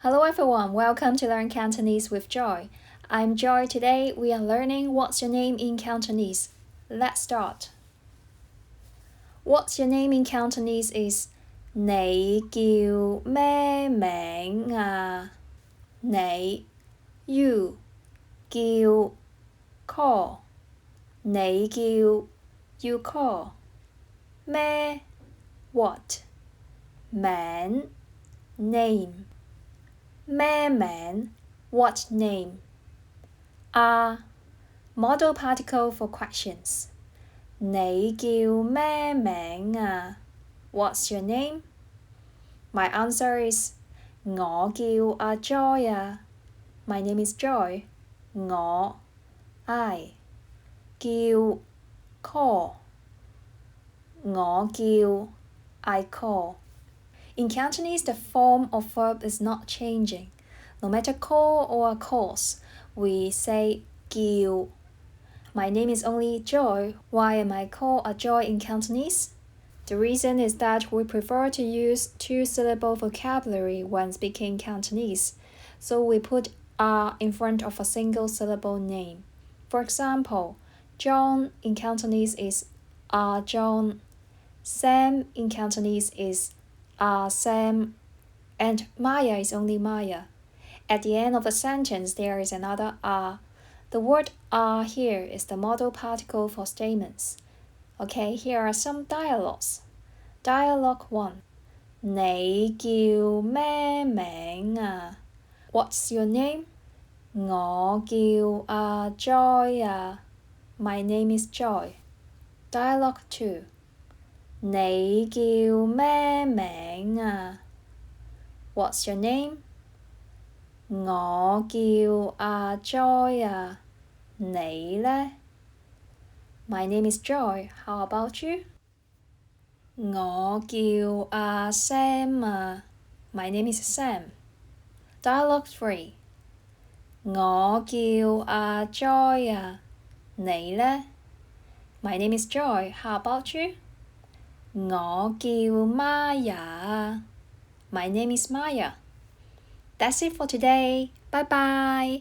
Hello everyone, welcome to Learn Cantonese with Joy. I'm Joy. Today we are learning what's your name in Cantonese. Let's start. What's your name in Cantonese is 你叫咩名啊？你 you 叫 call 你叫 you call 咩 what 名 name咩名 what name model particle for questions 你叫咩名啊 What's your name? My answer is 我叫阿 Joy 啊 My name is Joy 我 I 叫 call 我叫 I call In Cantonese, the form of verb is not changing. No matter call or calls, we say 叫. My name is only Joy. Why am I called a Joy in Cantonese? The reason is that we prefer to use two-syllable vocabulary when speaking Cantonese, so we put a in front of a single-syllable name. For example, John in Cantonese is a John. Sam in Cantonese is Sam, and Maya is only Maya. At the end of the sentence, there is another The word here is the model particle for statements. Okay, here are some dialogues. Dialogue 1. 你叫咩名啊? What's your name? 我叫阿 Joy 啊 My name is Joy. Dialogue 2. 你叫咩名啊 What's your name? 我叫阿 Joy 啊你呢 My name is Joy. How about you? 我叫阿 Sam 啊 My name is Sam. Dialogue 3. 我叫阿 Joy 啊你呢 My name is Joy. How about you? 我叫 Maya 啊 My name is Maya. That's it for today. Bye bye.